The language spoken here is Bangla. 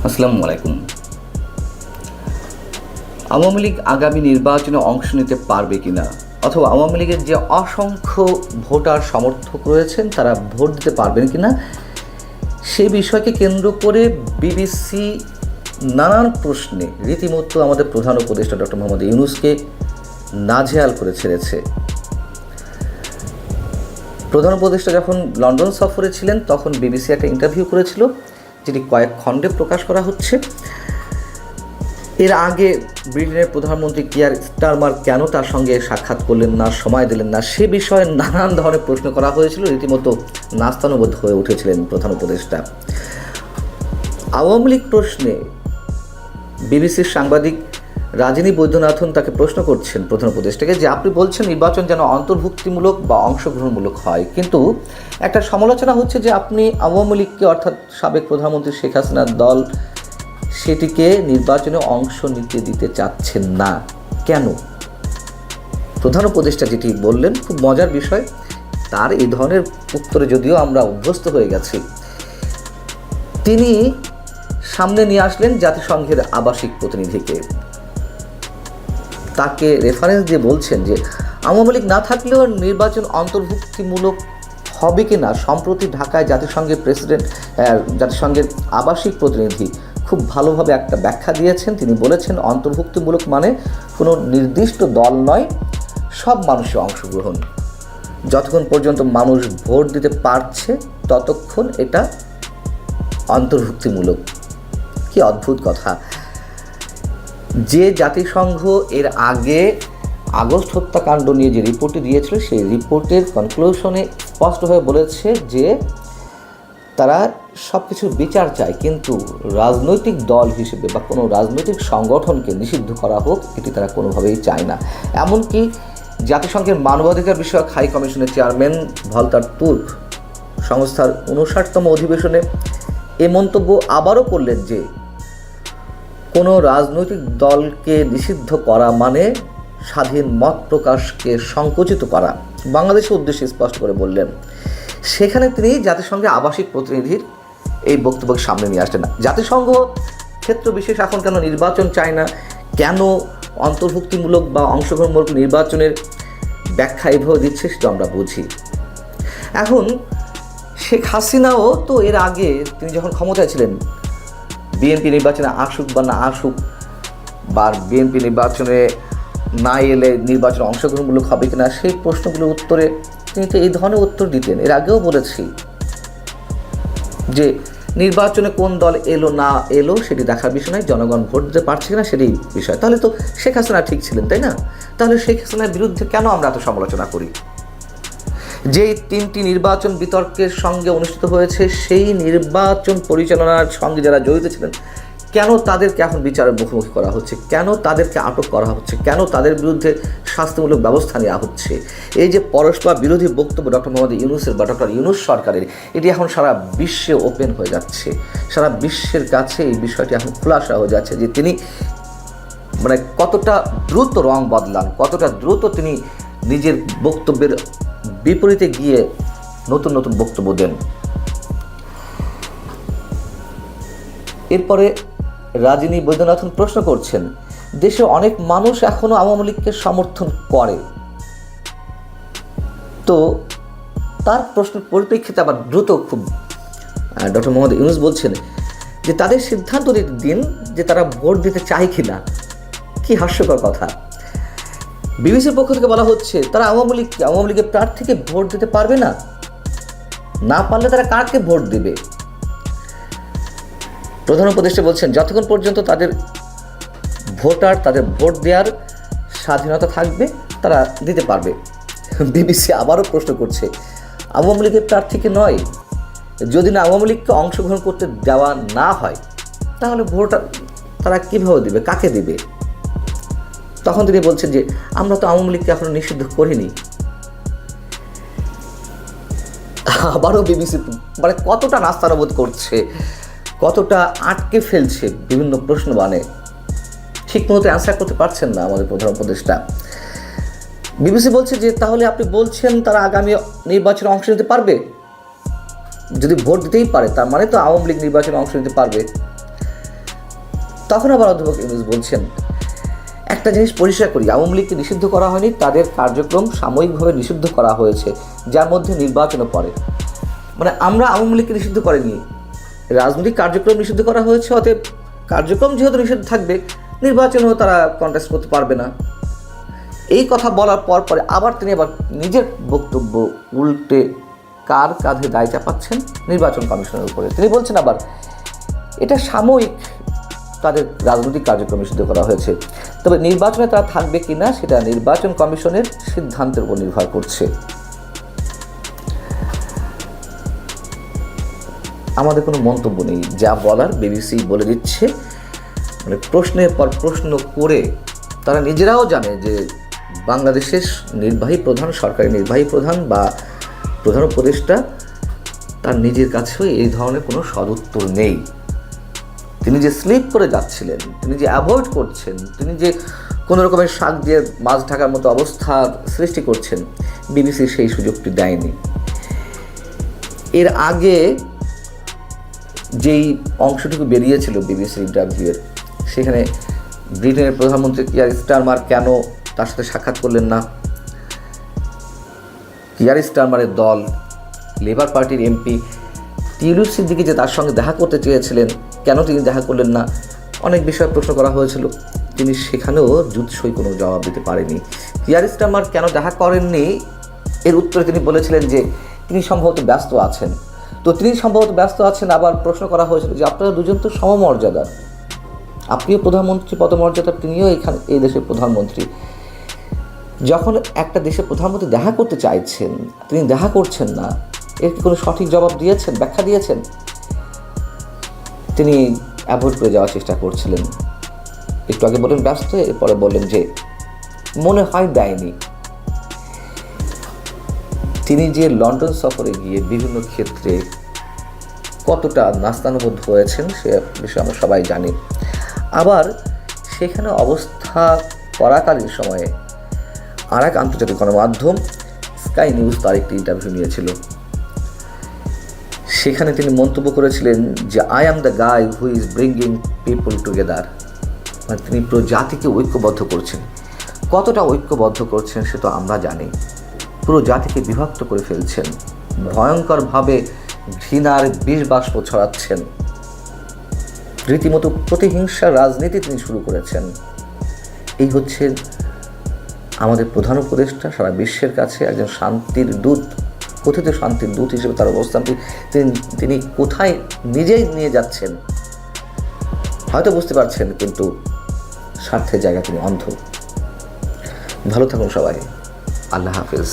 আসসালামু আলাইকুম। আওয়ামী লীগ আগামী নির্বাচনে অংশ নিতে পারবে কিনা, অথবা আওয়ামী লীগের যে অসংখ্য ভোটার সমর্থক রয়েছেন তারা ভোট দিতে পারবেন কিনা, সেই বিষয়কে কেন্দ্র করে বিবিসি নানান প্রশ্নে রীতিমতো আমাদের প্রধান উপদেষ্টা ডক্টর মোহাম্মদ ইউনূসকে নাজেহাল করে ছেড়েছে। প্রধান উপদেষ্টা যখন লন্ডন সফরে ছিলেন তখন বিবিসি একটা ইন্টারভিউ করেছিল, যেটি কয়েক খণ্ডে প্রকাশ করা হচ্ছে। এর আগে ব্রিটেনের প্রধানমন্ত্রী কিয়ার স্টারমার কেন তার সঙ্গে সাক্ষাৎ করলেন না, সময় দিলেন না, সে বিষয়ে নানান ধরনের প্রশ্ন করা হয়েছিল। রীতিমতো নাস্তানুবোধ হয়ে উঠেছিলেন প্রধান উপদেষ্টা। আওয়ামী লীগ প্রশ্নে বিবিসির সাংবাদিক রাজিনী বৈদ্যনাথন তাকে প্রশ্ন করছেন প্রধান উপদেষ্টাকে, যে আপনি বলছেন নির্বাচন যেন অন্তর্ভুক্তিমূলক বা অংশগ্রহণমূলক হয়, কিন্তু একটা সমালোচনা হচ্ছে যে আপনি আওয়ামী লীগকে, অর্থাৎ সাবেক প্রধানমন্ত্রী শেখ হাসিনার দল, সেটিকে নির্বাচনে অংশ নিতে দিতে চাচ্ছেন না কেন? প্রধান উপদেষ্টা যেটি বললেন খুব মজার বিষয়। তার এই ধরনের উত্তরে যদিও আমরা অভ্যস্ত হয়ে গেছি। তিনি সামনে নিয়ে আসলেন জাতিসংঘের আবাসিক প্রতিনিধিকে, তাকে রেফারেন্স দিয়ে বলছেন যে আওয়ামী লীগ না থাকলেও নির্বাচন অন্তর্ভুক্তিমূলক হবে কিনা। সম্প্রতি ঢাকায় জাতিসংঘের আবাসিক প্রতিনিধি খুব ভালোভাবে একটা ব্যাখ্যা দিয়েছেন। তিনি বলেছেন, অন্তর্ভুক্তিমূলক মানে কোনো নির্দিষ্ট দল নয়, সব মানুষের অংশগ্রহণ। যতক্ষণ পর্যন্ত মানুষ ভোট দিতে পারছে ততক্ষণ এটা অন্তর্ভুক্তিমূলক। কি অদ্ভুত কথা! যে জাতিসংঘ এর আগে আগস্ট হত্যাকাণ্ড নিয়ে যে রিপোর্টটি দিয়েছিল, সেই রিপোর্টের কনক্লুশনে স্পষ্টভাবে বলেছে যে তারা সব কিছুর বিচার চায়, কিন্তু রাজনৈতিক দল হিসেবে বা কোনো রাজনৈতিক সংগঠনকে নিষিদ্ধ করা হোক এটি তারা কোনোভাবেই চায় না। এমনকি জাতিসংঘের মানবাধিকার বিষয়ক হাই কমিশনের চেয়ারম্যান ভলতার তুর্ক সংস্থার ৫৯তম অধিবেশনে এ মন্তব্য আবারও করলেন যে কোনো রাজনৈতিক দলকে নিষিদ্ধ করা মানে স্বাধীন মত প্রকাশকে সংকুচিত করা। বাংলাদেশের উদ্দেশ্যে স্পষ্ট করে বললেন। সেখানে তিনি জাতিসংঘের আবাসিক প্রতিনিধির এই বক্তব্যকে সামনে নিয়ে আসলেন। জাতিসংঘ ক্ষেত্র বিশেষ এখন কেন নির্বাচন চায় না, কেন অন্তর্ভুক্তিমূলক বা অংশগ্রহণমূলক নির্বাচনের ব্যাখ্যা এইভাবে দিচ্ছে, সেটা আমরা বুঝি। এখন শেখ হাসিনাও তো এর আগে তিনি যখন ক্ষমতায় ছিলেন, বিএনপি নির্বাচনে আসুক বা না আসুক, বা বিএনপি নির্বাচনে না এলে নির্বাচনে অংশগ্রহণমূলক হবে কিনা, সেই প্রশ্নগুলোর উত্তরে তিনি তো এই ধরনের উত্তর দিতেন। এর আগেও বলেছি যে নির্বাচনে কোন দল এলো না এলো সেটি দেখার বিষয় নয়, জনগণ ভোট দিতে পারছে কিনা সেটাই বিষয়। তাহলে তো শেখ হাসিনা ঠিক ছিলেন, তাই না? তাহলে শেখ হাসিনার বিরুদ্ধে কেন আমরা এত সমালোচনা করি? যেই ৩টি নির্বাচন বিতর্কের সঙ্গে অনুষ্ঠিত হয়েছে, সেই নির্বাচন পরিচালনার সঙ্গে যারা জড়িত ছিলেন, কেন তাদেরকে এখন বিচারের মুখোমুখি করা হচ্ছে? কেন তাদেরকে আটক করা হচ্ছে? কেন তাদের বিরুদ্ধে শাস্তিমূলক ব্যবস্থা নেওয়া হচ্ছে? এই যে পরস্পর বিরোধী বক্তব্য ডক্টর মোহাম্মদ ইউনূসের বা ডক্টর ইউনূস সরকারের, এটি এখন সারা বিশ্বে ওপেন হয়ে যাচ্ছে। সারা বিশ্বের কাছে এই বিষয়টি এখন খোলাসা হয়ে যাচ্ছে যে তিনি কতটা দ্রুত রং বদলান, কতটা দ্রুত তিনি নিজের বক্তব্যের বিপরীতে গিয়ে নতুন নতুন বক্তব্য দেন। এরপরে রাজিনী বৈদ্যনাথন প্রশ্ন করছেন, দেশে অনেক মানুষ এখনো আওয়ামী লীগকে সমর্থন করে, তো তার প্রশ্নের পরিপ্রেক্ষিতে আবার দ্রুত খুব ডক্টর মোহাম্মদ ইউনূস বলছেন যে তাদের সিদ্ধান্ত দিন যে তারা ভোট দিতে চায় কিনা। কি হাস্যকর কথা! বিবিসির পক্ষ থেকে বলা হচ্ছে তারা আওয়ামী লীগের প্রার্থীকে ভোট দিতে পারবে না, না পারলে তারা কাকে ভোট দিবে? প্রধান উপদেষ্টা বলছেন যতক্ষণ পর্যন্ত তাদের ভোট দেওয়ার স্বাধীনতা থাকবে তারা দিতে পারবে। বিবিসি আবারও প্রশ্ন করছে, আওয়ামী লীগের প্রার্থীকে নয়, যদি না আওয়ামী লীগকে অংশগ্রহণ করতে দেওয়া না হয় তাহলে ভোট তারা কীভাবে দিবে, কাকে দিবে? তখন তিনি বলছেন যে আমরা তো আওয়ামী লীগকে এখনো নিষিদ্ধ করিনি। আবারও বিবিসি কতটা নাস্তানুবোধ করছে, কতটা আটকে ফেলছে বিভিন্ন প্রশ্ন, ঠিক মতো অ্যান্সার করতে পারছেন না আমাদের প্রধান উপদেষ্টা। বিবিসি বলছে যে তাহলে আপনি বলছেন তারা আগামী নির্বাচনে অংশ নিতে পারবে? যদি ভোট দিতেই পারে তার মানে তো আওয়ামী লীগ নির্বাচনে অংশ নিতে পারবে। তখন আবার অধ্যাপক ইউনূস বলছেন, একটা জিনিস পরিষ্কার করি, আওয়ামী লীগকে নিষিদ্ধ করা হয়নি, তাদের কার্যক্রম সাময়িকভাবে নিষিদ্ধ করা হয়েছে, যার মধ্যে নির্বাচনও পড়ে। মানে আমরা আওয়ামী লীগকে নিষিদ্ধ করিনি, রাজনৈতিক কার্যক্রম নিষিদ্ধ করা হয়েছে, অতএব কার্যক্রম যেহেতু নিষিদ্ধ থাকবে, নির্বাচনেও তারা কন্টেস্ট করতে পারবে না। এই কথা বলার পরে আবার তিনি আবার নিজের বক্তব্য উল্টে কার কাঁধে দায় চাপাচ্ছেন? নির্বাচন কমিশনের উপরে। তিনি বলছেন আবার এটা সাময়িক তাদের রাজনৈতিক কার্যক্রম নিষিদ্ধ করা হয়েছে, তবে নির্বাচনে তারা থাকবে কি না সেটা নির্বাচন কমিশনের সিদ্ধান্তের উপর নির্ভর করছে। আমাদের কোনো মন্তব্য নেই, যা বলার বিবিসি বলে দিচ্ছে। মানে প্রশ্নের পর প্রশ্ন করে তারা নিজেরাও জানে যে বাংলাদেশের নির্বাহী প্রধান, সরকারি নির্বাহী প্রধান বা প্রধান উপদেষ্টা, তার নিজের কাছেও এই ধরনের কোনো সদুত্তর নেই। তিনি যে স্লিপ করে যাচ্ছিলেন, তিনি যে অ্যাভয়েড করছেন, তিনি যে কোনো রকমের শাক দিয়ে মাছ ঢাকার মতো অবস্থার সৃষ্টি করছেন, বিবিসি সেই সুযোগটি দেয়নি। এর আগে যেই অংশটুকু বেরিয়েছিল বিবিসির ইন্টারভিউয়ের, সেখানে ব্রিটেনের প্রধানমন্ত্রী কিয়ার স্টারমার কেন তার সাথে সাক্ষাৎ করলেন না, কিয়ার স্টারমারের দল, লেবার পার্টির এমপি টিউলিপ সিদ্দিকী যে তার সঙ্গে দেখা করতে চেয়েছিলেন, কেন তিনি দেখা করলেন না, অনেক বিষয়ে প্রশ্ন করা হয়েছিল। তিনি সেখানেও জুৎসই কোনো জবাব দিতে পারেনি। কিয়ার স্টারমার কেন দেখা করেননি এর উত্তরে তিনি বলেছিলেন যে তিনি সম্ভবত ব্যস্ত আছেন। তো তিনি সম্ভবত ব্যস্ত আছেন, আবার প্রশ্ন করা হয়েছিল যে আপনারা দুজন তো সমমর্যাদার, আপনিও প্রধানমন্ত্রী পদমর্যাদার, তিনিও এই দেশের প্রধানমন্ত্রী। যখন একটা দেশের প্রধানমন্ত্রী দেখা করতে চাইছেন, তিনি দেখা করছেন না, এর কি কোনো সঠিক জবাব দিয়েছেন, ব্যাখ্যা দিয়েছেন? তিনি অ্যাভয়েড করে যাওয়ার চেষ্টা করছিলেন। একটু আগে বললেন ব্যস্ত, এরপরে বললেন যে মনে হয় দেয়নি। তিনি যে লন্ডন সফরে গিয়ে বিভিন্ন ক্ষেত্রে কতটা নাস্তানুবোধ হয়েছেন সে বিষয়ে আমরা সবাই জানি। আবার সেখানে অবস্থা করাকালীন সময়ে আর এক আন্তর্জাতিক গণমাধ্যম স্কাই নিউজ তার একটি ইন্টারভিউ নিয়েছিল। সেখানে তিনি মন্তব্য করেছিলেন যে I am the guy who is bringing people together. মানে তিনি পুরো জাতিকে ঐক্যবদ্ধ করছেন। কতটা ঐক্যবদ্ধ করছেন সে তো আমরা জানি। পুরো জাতিকে বিভক্ত করে ফেলছেন, ভয়ঙ্করভাবে ঘৃণার বিষ বাষ্প ছড়াচ্ছেন, রীতিমতো প্রতিহিংসার রাজনীতি তিনি শুরু করেছেন। এই হচ্ছে আমাদের প্রধান উপদেষ্টা, সারা বিশ্বের কাছে একজন শান্তির দূত, কথিত শান্তির দূত হিসেবে তার অবস্থানটি তিনি কোথায় নিজেই নিয়ে যাচ্ছেন হয়তো বুঝতে পারছেন, কিন্তু স্বার্থের জায়গায় তিনি অন্ধ। ভালো থাকুন সবাই, আল্লাহ হাফেজ।